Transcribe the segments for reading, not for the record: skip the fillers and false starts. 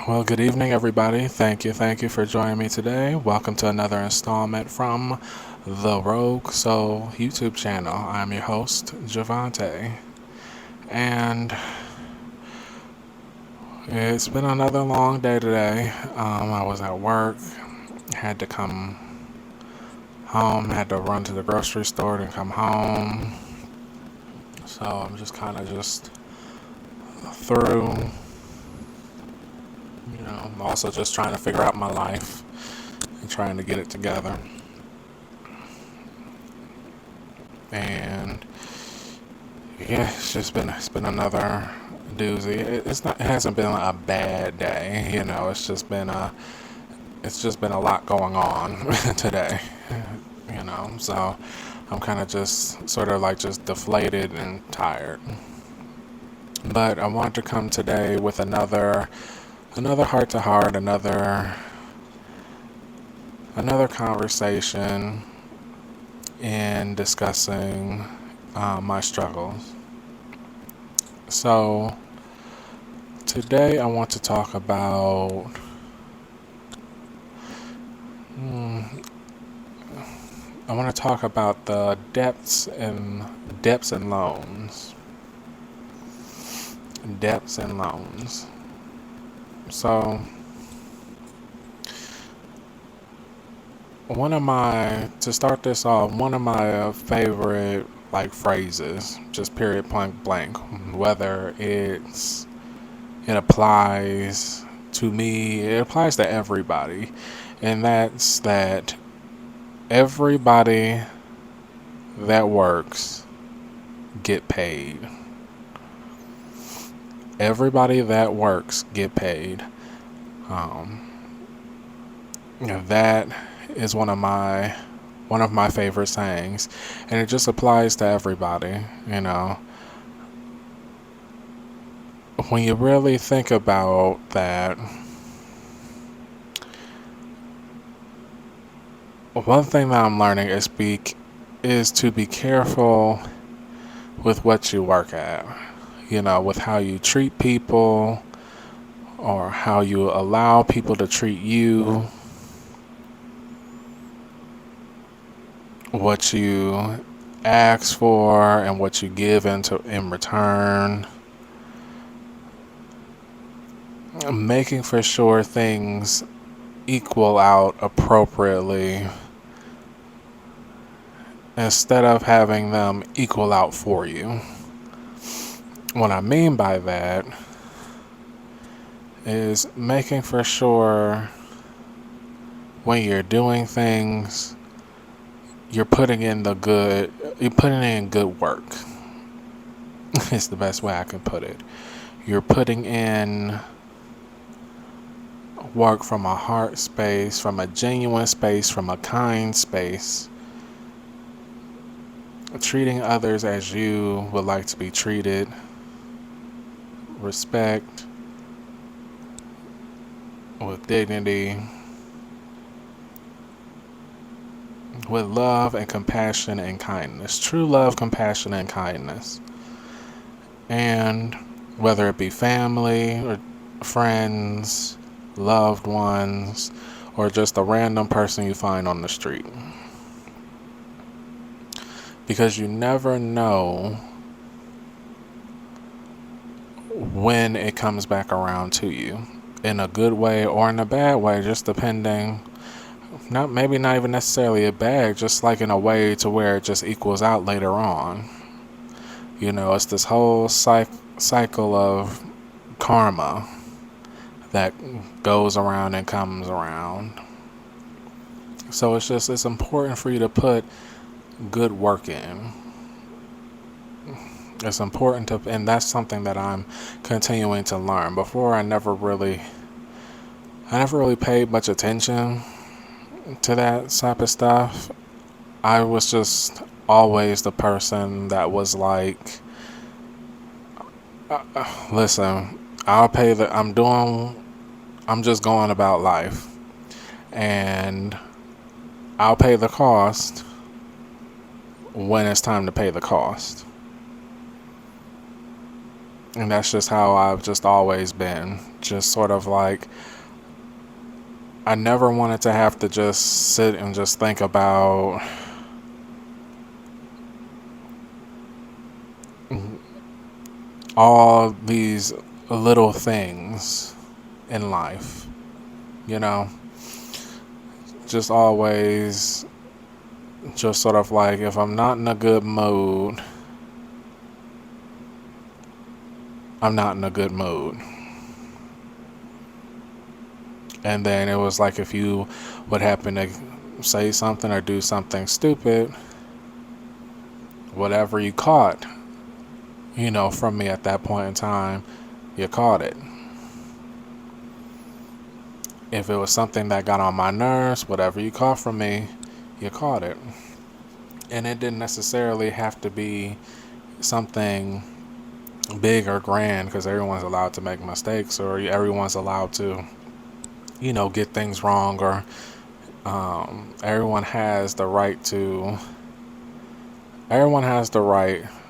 Well, good evening, everybody. Thank you for joining me today. Welcome to another installment from the Rogue Soul YouTube channel. I'm your host, Javante, and it's been another long day today. I was at work, had to come home, had to run to the grocery store and come home. So I'm just kind of just through. I'm also just trying to figure out my life and trying to get it together. And yeah, it's been another doozy. It hasn't been a bad day, it's just been a lot going on today, So I'm kind of just sort of like just deflated and tired. But I want to come today with another heart to heart, another conversation in discussing my struggles. So today I want to talk about the debts and loans. Debts and loans. So to start this off, one of my favorite like phrases, just period point blank, whether it applies to me, it applies to everybody, and that's that everybody that works get paid. Everybody that works get paid. That is one of my favorite sayings, and it just applies to everybody. When you really think about that, one thing that I'm learning is to be careful with what you work at. With how you treat people or how you allow people to treat you, what you ask for and what you give in return. Making for sure things equal out appropriately instead of having them equal out for you. What I mean by that is making for sure when you're doing things, you're putting in good work. It's the best way I can put it. You're putting in work from a heart space, from a genuine space, from a kind space, treating others as you would like to be treated, respect, with dignity, with love and compassion and kindness. True love, compassion, and kindness. And whether it be family or friends, loved ones, or just a random person you find on the street. Because you never know when it comes back around to you, in a good way or in a bad way, just depending. Maybe not even necessarily a bad, just like in a way to where it just equals out later on. It's this whole cycle of karma that goes around and comes around. So it's important for you to put good work in. It's important and that's something that I'm continuing to learn. Before, I never really paid much attention to that type of stuff. I was just always the person that was like, listen, I'm just going about life, and I'll pay the cost when it's time to pay the cost. And that's just how I've just always been. Just sort of like, I never wanted to have to just sit and just think about all these little things in life, you know? Just always, just sort of like, if I'm not in a good mood, I'm not in a good mood. And then it was like, if you would happen to say something or do something stupid, whatever you caught, from me at that point in time, you caught it. If it was something that got on my nerves, whatever you caught from me, you caught it. And it didn't necessarily have to be something big or grand, because everyone's allowed to make mistakes, or everyone's allowed to, get things wrong, or everyone has the right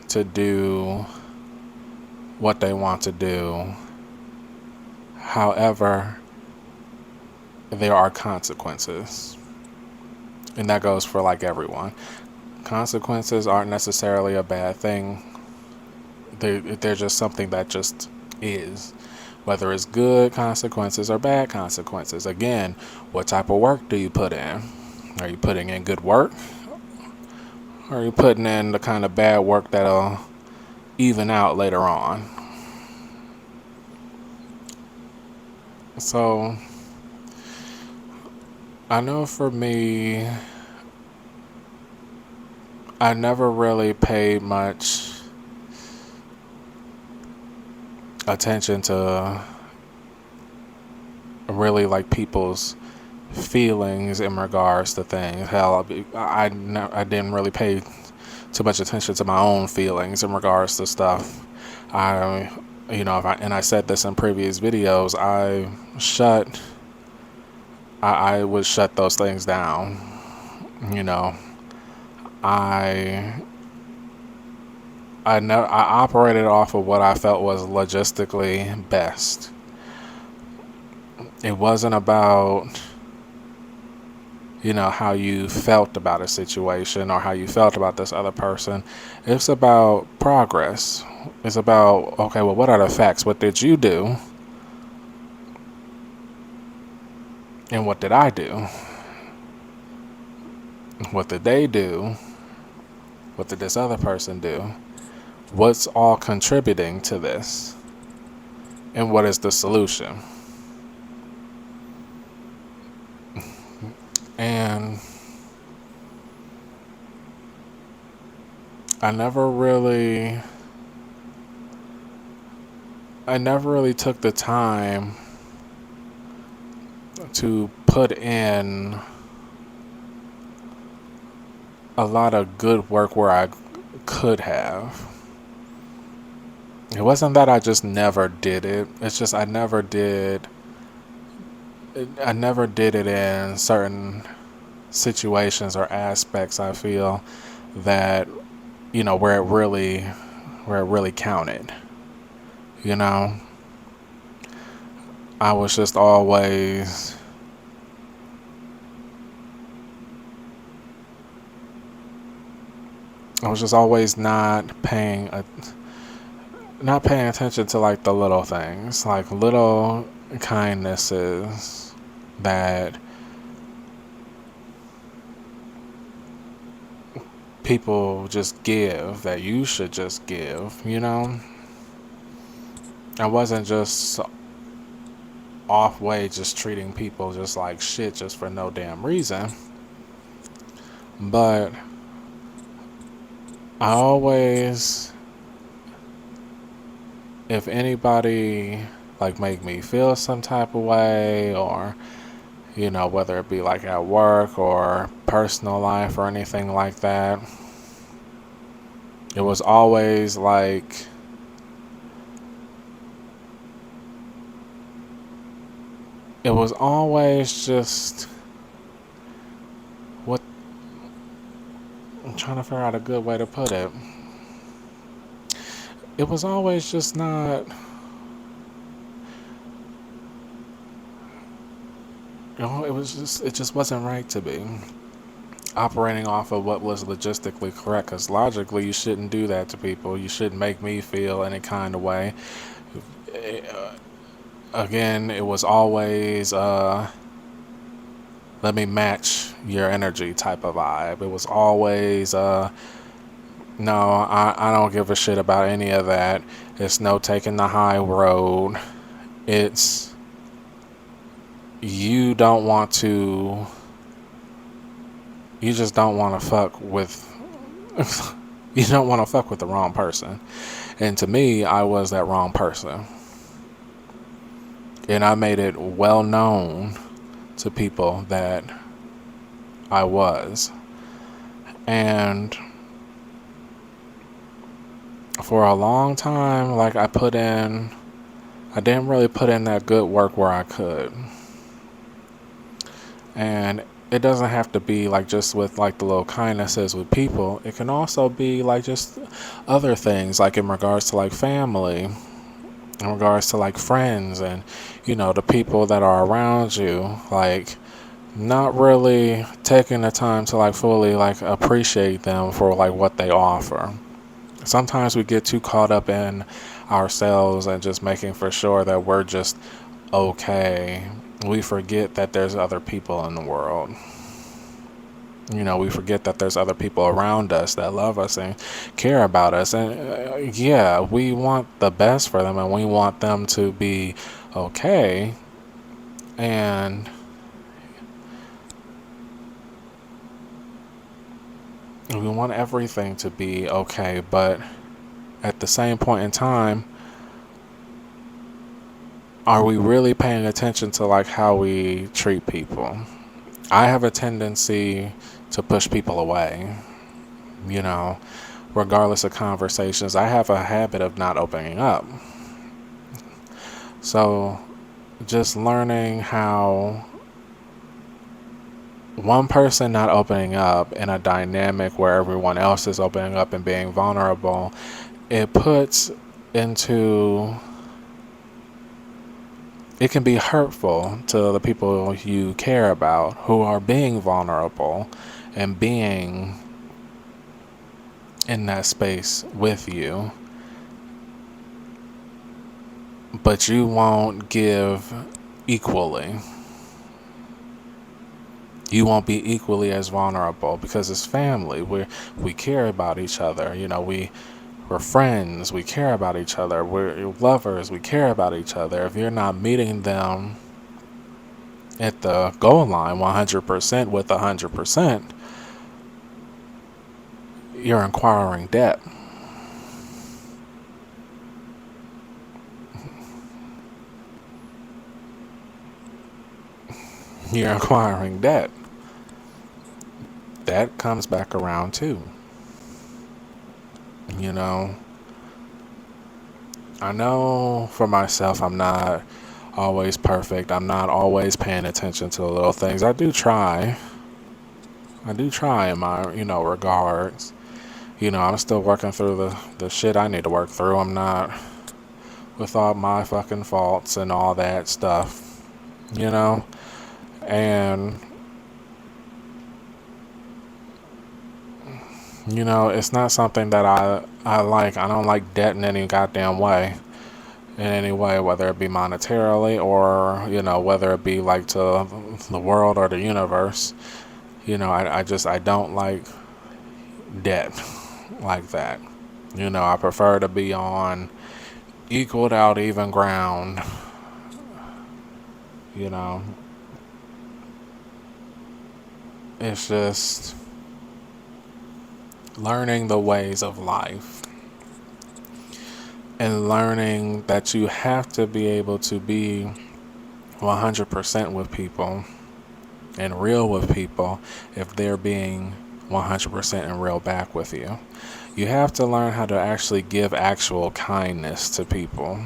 to do what they want to do. However, there are consequences. And that goes for like everyone. Consequences aren't necessarily a bad thing. They're just something that just is. Whether it's good consequences or bad consequences. Again, what type of work do you put in? Are you putting in good work? Or are you putting in the kind of bad work that'll even out later on? So, I know for me, I never really paid much attention to really like people's feelings in regards to things. Hell, I didn't really pay too much attention to my own feelings in regards to stuff. I said this in previous videos, I would shut those things down. I operated off of what I felt was logistically best. It wasn't about, how you felt about a situation or how you felt about this other person. It's about progress. It's about, okay, well, what are the facts? What did you do? And what did I do? What did they do? What did this other person do? What's all contributing to this? And what is the solution? And I never really took the time to put in a lot of good work where I could have. It wasn't that I just never did it. It's just I never did it in certain situations or aspects, I feel, that, where it really counted. I was just always not paying attention to like the little things, like little kindnesses that people just give, that you should just give. I wasn't just off way just treating people just like shit just for no damn reason. But I always, if anybody like make me feel some type of way, or whether it be like at work or personal life or anything like that, it was always like, it was always just, what, I'm trying to figure out a good way to put it. it was always just not, it just wasn't right to be operating off of what was logistically correct. Because logically, you shouldn't do that to people. You shouldn't make me feel any kind of way. Again, it was always let me match your energy type of vibe. It was always no, I don't give a shit about any of that. It's no taking the high road. It's you don't want to, you just don't want to fuck with, you don't want to fuck with the wrong person. And to me, I was that wrong person. And I made it well known to people that I was. And for a long time, like I didn't really put in that good work where I could. And it doesn't have to be like just with like the little kindnesses with people. It can also be like just other things, like in regards to like family, in regards to like friends, and the people that are around you, like not really taking the time to like fully like appreciate them for like what they offer. Sometimes we get too caught up in ourselves and just making for sure that we're just okay. We forget that there's other people in the world. We forget that there's other people around us that love us and care about us. And yeah, we want the best for them and we want them to be okay. And we want everything to be okay. But at the same point in time, are we really paying attention to like how we treat people? I have a tendency to push people away, regardless of conversations. I have a habit of not opening up. So just learning how one person not opening up in a dynamic where everyone else is opening up and being vulnerable, it can be hurtful to the people you care about who are being vulnerable and being in that space with you. But you won't give equally. You won't be equally as vulnerable because it's family. We care about each other. We're friends. We care about each other. We're lovers. We care about each other. If you're not meeting them at the goal line 100% with 100%, you're acquiring debt. You're acquiring debt. That comes back around too. I know for myself, I'm not always perfect. I'm not always paying attention to the little things. I do try in my, regards. I'm still working through the shit I need to work through. I'm not with all my fucking faults and all that stuff, and it's not something that I like. I don't like debt in any goddamn way. In any way, whether it be monetarily or, whether it be like to the world or the universe. I don't like debt like that. I prefer to be on equaled out even ground. It's just learning the ways of life and learning that you have to be able to be 100% with people and real with people if they're being 100% and real back with you. You have to learn how to actually give actual kindness to people.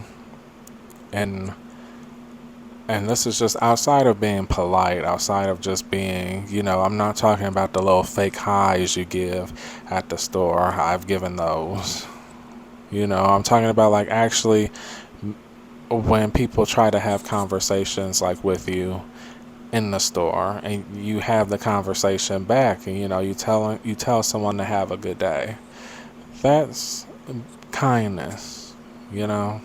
And this is just outside of being polite, outside of just being, I'm not talking about the little fake highs you give at the store. I've given those. I'm talking about like actually when people try to have conversations like with you in the store and you have the conversation back and you tell someone to have a good day. That's kindness, you know.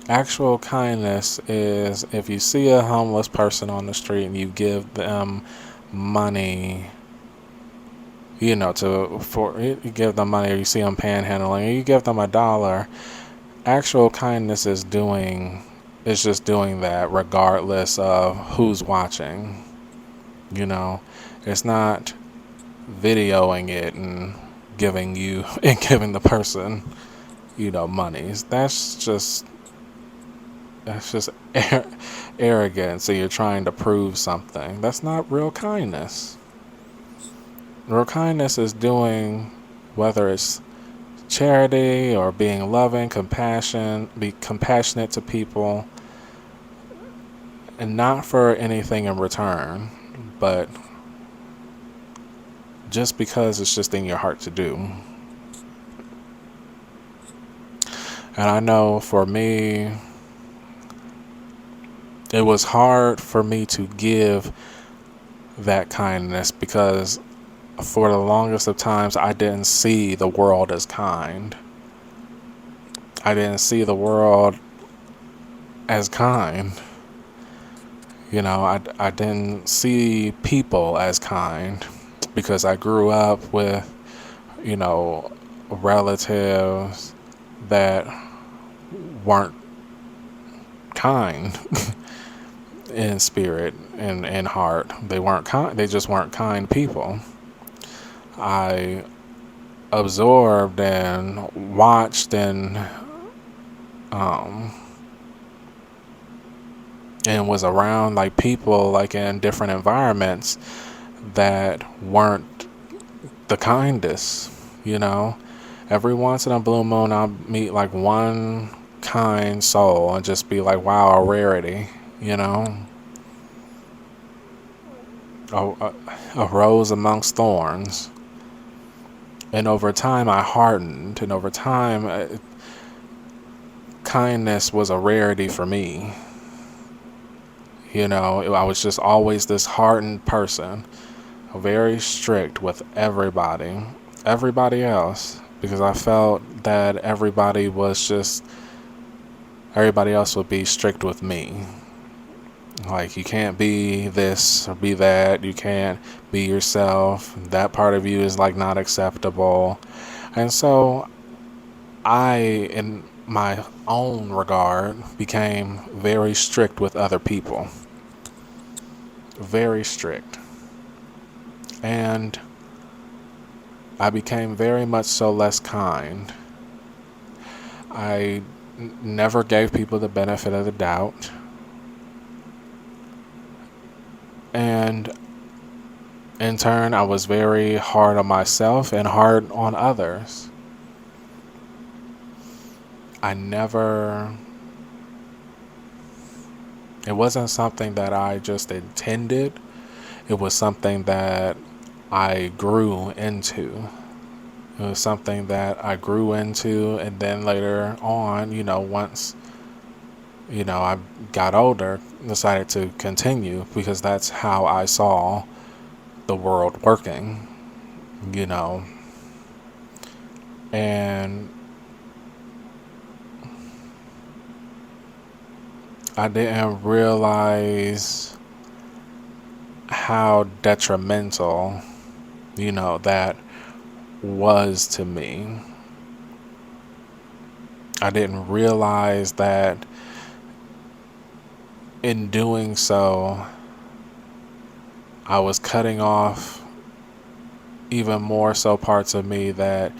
Actual kindness is if you see a homeless person on the street and you give them money, you give them money, or you see them panhandling, and you give them $1. Actual kindness is just doing that regardless of who's watching. You know, it's not videoing it and giving you and giving the person, monies. That's just arrogance. So you're trying to prove something. That's not real kindness. Real kindness is doing, whether it's charity or being loving, be compassionate to people, and not for anything in return, but just because it's just in your heart to do. And I know for me, it was hard for me to give that kindness because for the longest of times I didn't see the world as kind. I didn't see the world as kind. I didn't see people as kind because I grew up with, you know, relatives that weren't kind in spirit and in heart. They weren't kind. They just weren't kind people. I absorbed and watched um, and was around like people like in different environments that weren't the kindest. Every once in a blue moon I'll meet like one kind soul and just be like, wow, a rarity. A rose amongst thorns. And over time I hardened, and over time kindness was a rarity for me. I was just always this hardened person, very strict with everybody else, because I felt that everybody else would be strict with me. Like, you can't be this or be that. You can't be yourself. That part of you is like not acceptable. And so I, in my own regard, became very strict with other people. Very strict. And I became very much so less kind. I never gave people the benefit of the doubt. And in turn, I was very hard on myself and hard on others. It wasn't something that I just intended. It was something that I grew into. It was something that I grew into, and then later on, once I got older, decided to continue because that's how I saw the world working, and I didn't realize how detrimental, that was to me. I didn't realize that in doing so, I was cutting off even more so parts of me that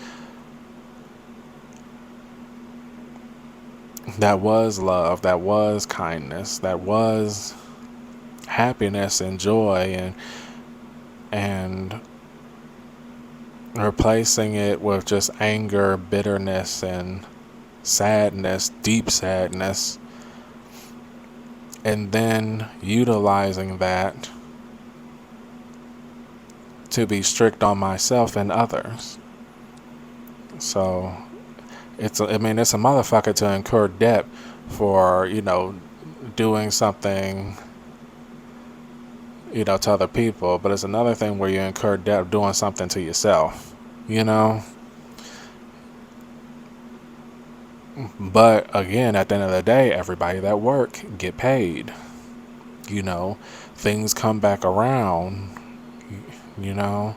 was love, that was kindness, that was happiness and joy, and replacing it with just anger, bitterness, and sadness, deep sadness, and then utilizing that to be strict on myself and others. So I mean, it's a motherfucker to incur debt for, doing something, to other people, but it's another thing where you incur debt doing something to yourself, you know? But again, at the end of the day, everybody that work get paid. Things come back around, you know?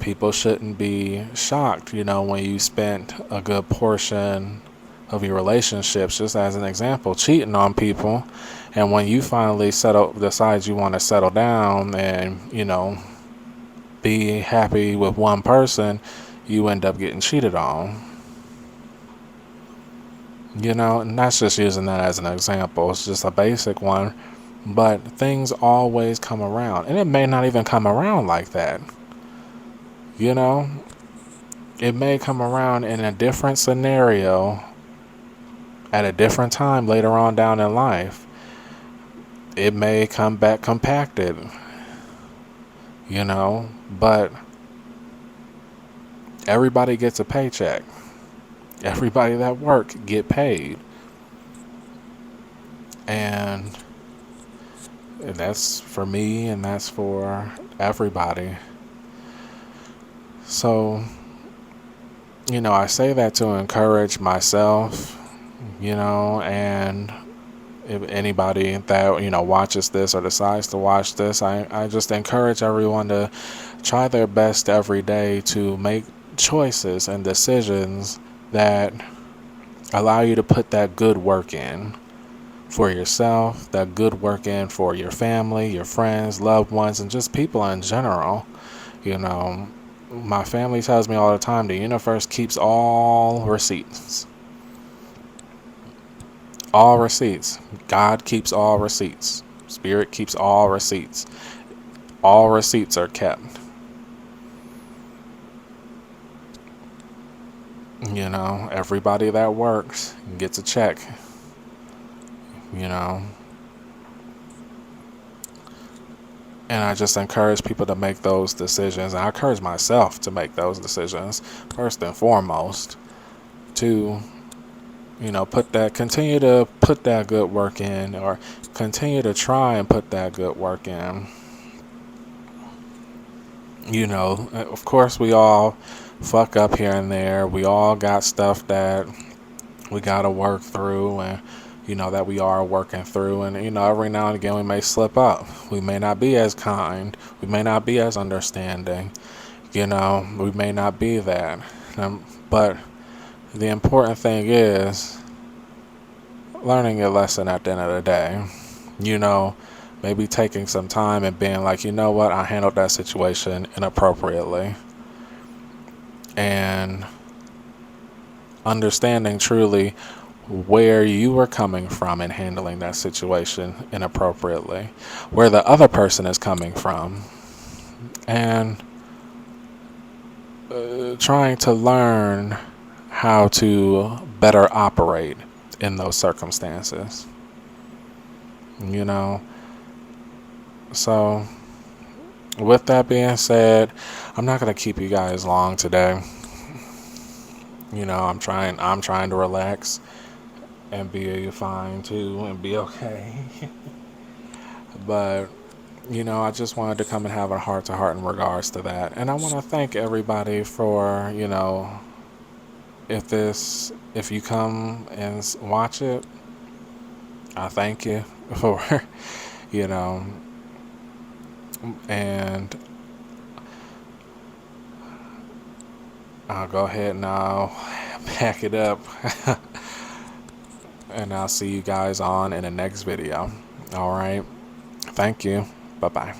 People shouldn't be shocked, when you spent a good portion of your relationships, just as an example, cheating on people. And when you finally decide you want to settle down and, be happy with one person, you end up getting cheated on. And that's just using that as an example. It's just a basic one. But things always come around. And it may not even come around like that. It may come around in a different scenario at a different time later on down in life. It may come back compacted, but everybody gets a paycheck. Everybody that work get paid. And that's for me and that's for everybody. So, I say that to encourage myself, and if anybody that, watches this or decides to watch this, I just encourage everyone to try their best every day to make choices and decisions that allow you to put that good work in for yourself, that good work in for your family, your friends, loved ones, and just people in general. My family tells me all the time, the universe keeps all receipts. All receipts. God keeps all receipts. Spirit keeps all receipts. All receipts are kept. Everybody that works gets a check. And I just encourage people to make those decisions. And I encourage myself to make those decisions first and foremost. To, continue to put that good work in, or continue to try and put that good work in. Of course we all fuck up here and there. We all got stuff that we got to work through and, that we are working through. And, every now and again we may slip up. We may not be as kind. We may not be as understanding. We may not be that. But the important thing is learning your lesson at the end of the day. Maybe taking some time and being like, what, I handled that situation inappropriately. And understanding truly where you were coming from in handling that situation inappropriately, where the other person is coming from, and trying to learn how to better operate in those circumstances. So with that being said, I'm not going to keep you guys long today. I'm trying to relax and be fine too and be okay. But, I just wanted to come and have a heart-to-heart in regards to that. And I want to thank everybody for, if you come and watch it, I thank you for, and I'll go ahead and I'll pack it up. And I'll see you guys in the next video. All right. Thank you. Bye-bye.